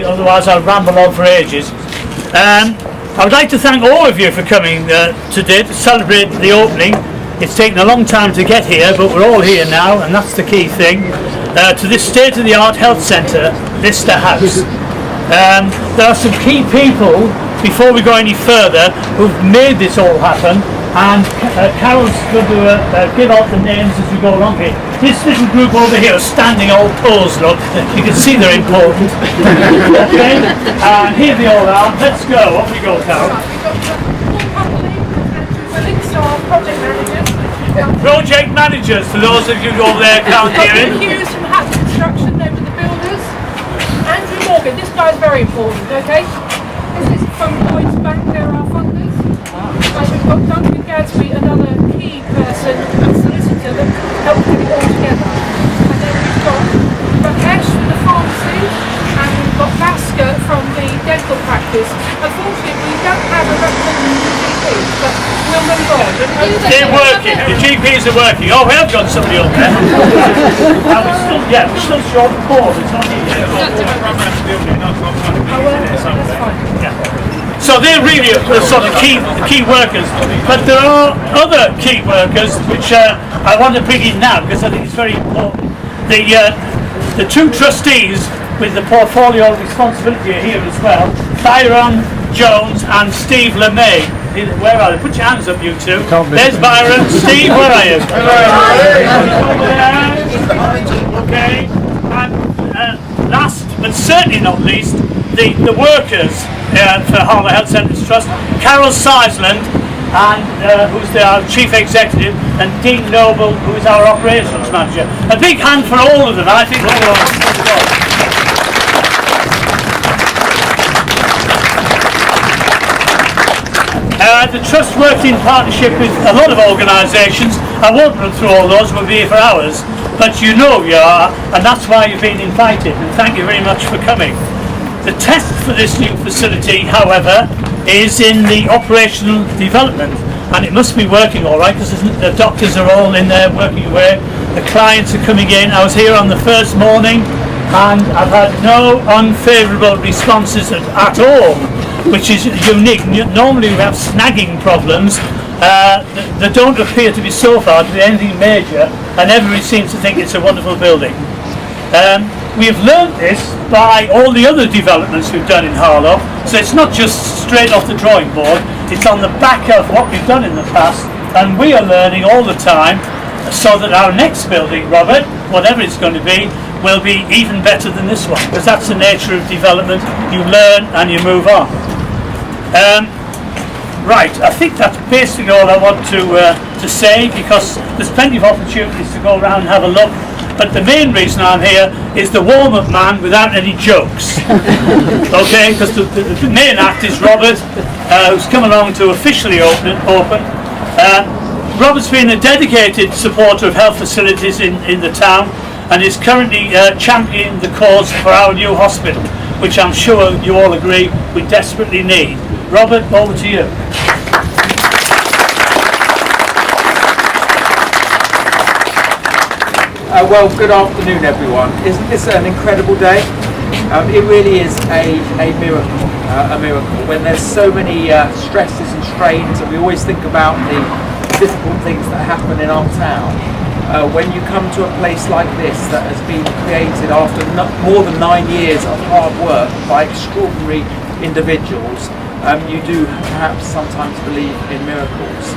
otherwise I'll ramble on for ages. I would like to thank all of you for coming today to celebrate the opening. It's taken a long time to get here, but we're all here now, and that's the key thing, to this state-of-the-art health centre, Vista House. There are some key people, before we go any further, who've made this all happen, and Carol's going to give out the names as we go along here. This little group over here is standing all posed, look. You can see they're important. Okay? And here they all are. Let's go. Off we go, Carol. Project managers, for those of you who over there can't hear it. Hughes from Hatch Construction, they were the builders. Andrew Morgan, this guy's very important, okay? This is from Lloyds Bank, they're our funders. And we've got Duncan Gadsby, another key person, a solicitor that helped put it all together. And then we've got Rakesh from the pharmacy, and we've got Vaska from the dental practice. Unfortunately, we don't have a representative GP, but we'll move on. They're working, the GPs are working. Oh, we have got somebody on there. We're still short of four. It's not here. That's fine. So they're really the sort of key workers, but there are other key workers which I want to bring in now because I think it's very important. The two trustees with the portfolio responsibility are here as well, Byron Jones and Steve LeMay. Where are they? Put your hands up, you two. There's Byron. Steve, where are you? Okay. And last but certainly not least, the workers for Harlow Health Centres Trust, Carol Seisland, and who's our Chief Executive, and Dean Noble, who is our Operations Manager. A big hand for all of them. I think the Trust works in partnership with a lot of organisations. I won't run through all those, we'll be here for hours, but you know you are, and that's why you've been invited, and thank you very much for coming. The test for this new facility, however, is in the operational development, and it must be working all right because the doctors are all in there working away, the clients are coming in. I was here on the first morning and I've had no unfavourable responses at all, which is unique. Normally we have snagging problems. There don't appear to be so far to be anything major, and everybody seems to think it's a wonderful building. We've learned this by all the other developments we've done in Harlow, so it's not just straight off the drawing board, it's on the back of what we've done in the past, and we are learning all the time, so that our next building, Robert, whatever it's going to be, will be even better than this one, because that's the nature of development. You learn and you move on. Right, I think that's basically all I want to say, because there's plenty of opportunities to go around and have a look. But the main reason I'm here is the warm-up man without any jokes. Okay, because the main act is Robert, who's come along to officially open. Robert's been a dedicated supporter of health facilities in the town, and is currently championing the cause for our new hospital, which I'm sure you all agree we desperately need. Robert, over to you. Well, good afternoon, everyone. Isn't this an incredible day? It really is a miracle. A miracle. When there's so many stresses and strains, and we always think about the difficult things that happen in our town. When you come to a place like this that has been created after more than 9 years of hard work by extraordinary individuals, you do perhaps sometimes believe in miracles.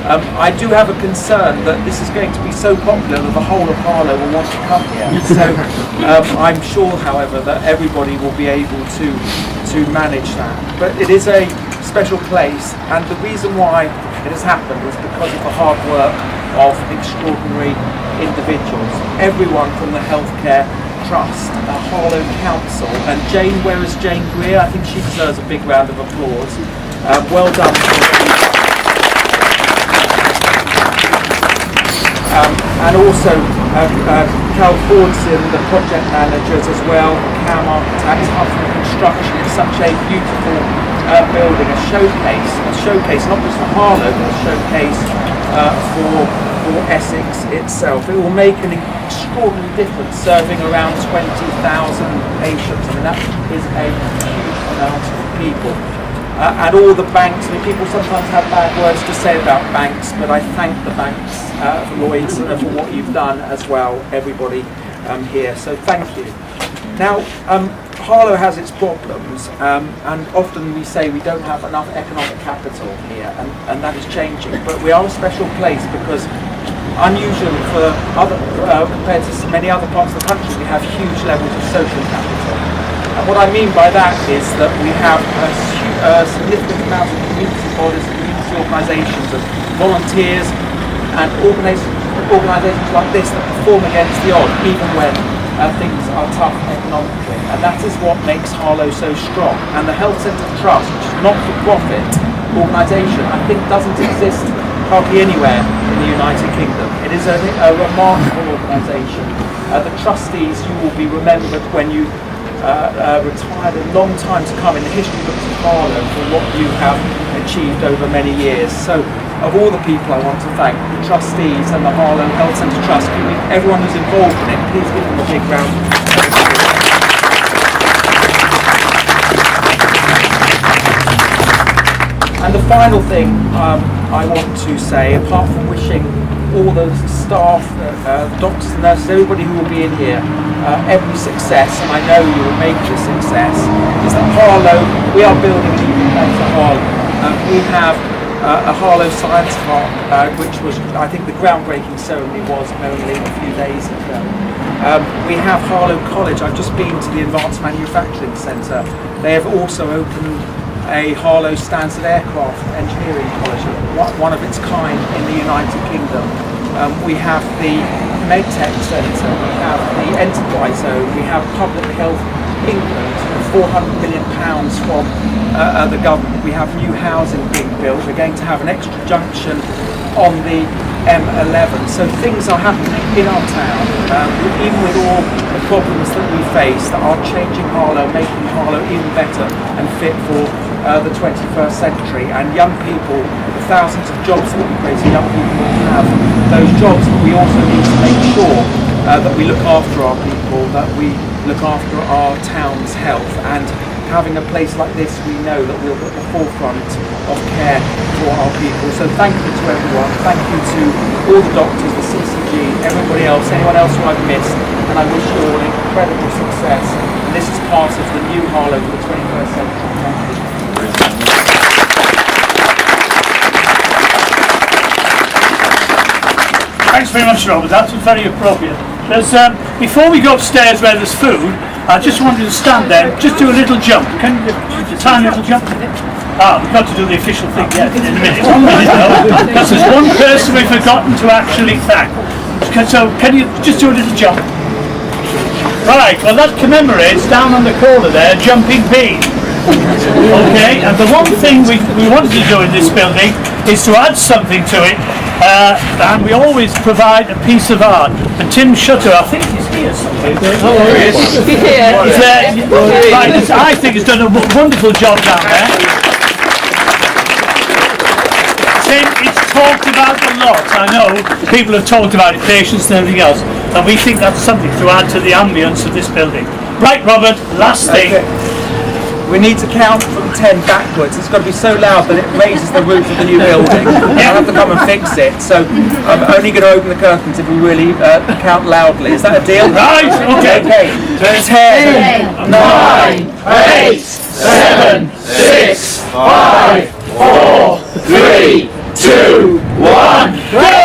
I do have a concern that this is going to be so popular that the whole of Harlow will want to come here. So I'm sure, however, that everybody will be able to manage that. But it is a special place, and the reason why it has happened is because of the hard work of extraordinary individuals. Everyone from the Healthcare Trust, the Harlow Council, and Jane, where is Jane Greer? I think she deserves a big round of applause. Well done. And also Cal Fordson, the project managers as well, Cam Architects, Hallow Construction. It's such a beautiful building, a showcase not just for Harlow, but a showcase for Essex itself. It will make an extraordinary difference, serving around 20,000 patients. I mean, that is a huge amount of people. And all the banks, I mean, people sometimes have bad words to say about banks, but I thank the banks, Lloyds, for what you've done as well, everybody here. So thank you. Now, Harlow has its problems, and often we say we don't have enough economic capital here, and that is changing. But we are a special place because, unusual for other compared to many other parts of the country, we have huge levels of social capital. And what I mean by that is that we have a significant amount of community bodies, community organisations, of volunteers, and organisations like this that perform against the odds, even when things are tough economically, and that is what makes Harlow so strong. And the Health Centre Trust, which is a not-for-profit organisation, I think doesn't exist hardly anywhere in the United Kingdom. It is a remarkable organisation. The trustees, you will be remembered when you retired a long time to come in the history books of Harlow for what you have achieved over many years. So, of all the people I want to thank, the trustees and the Harlow Health Centre Trust, everyone who's involved in it, please give them a big round of applause. And the final thing I want to say, apart from wishing all the staff, the doctors and nurses, everybody who will be in here, every success, and I know you will make this success, is that Harlow, we are building an even better Harlow. We have a Harlow Science Park, which was, I think the groundbreaking ceremony was only a few days ago. We have Harlow College. I've just been to the Advanced Manufacturing Centre. They have also opened a Harlow Stansted Aircraft Engineering College, one of its kind in the United Kingdom. We have the MedTech Centre, we have the Enterprise Zone, we have Public Health England, £400 million from the government. We have new housing being built. We're going to have an extra junction on the M11. So things are happening in our town, even with all the problems that we face, that are changing Harlow, making Harlow even better and fit for the 21st century. And young people, the thousands of jobs that we create, young people will have those jobs, but we also need to make sure that we look after our people, that we look after our town's health. And having a place like this, we know that we'll be at the forefront of care for our people. So thank you to everyone. Thank you to all the doctors, the CCG, everybody else, anyone else who I've missed. And I wish you all incredible success. And this is part of the new Harlow for the 21st century. Thank you. Thanks very much, Robert. That was very appropriate. Before we go upstairs where there's food, I just wanted to stand there, just do a little jump. Can you do a tiny little jump? We've got to do the official thing yet in a minute. 1 minute though, because there's one person we've forgotten to actually thank. So can you just do a little jump? Right, well that commemorates down on the corner there, Jumping Bean. Okay, and the one thing we wanted to do in this building is to add something to it, and we always provide a piece of art. And Tim Shutter, I think he's here somewhere. I think he's done a wonderful job down there. Tim, it's talked about a lot. I know people have talked about it, patients and everything else, and we think that's something to add to the ambience of this building. Right, Robert, last thing. Okay. We need to count from 10 backwards. It's got to be so loud that it raises the roof of the new building. I'll have to come and fix it. So I'm only going to open the curtains if we really count loudly. Is that a deal? Right, okay. 10, 9, 8, 7, 6, 5, 4, 3, 2, 1.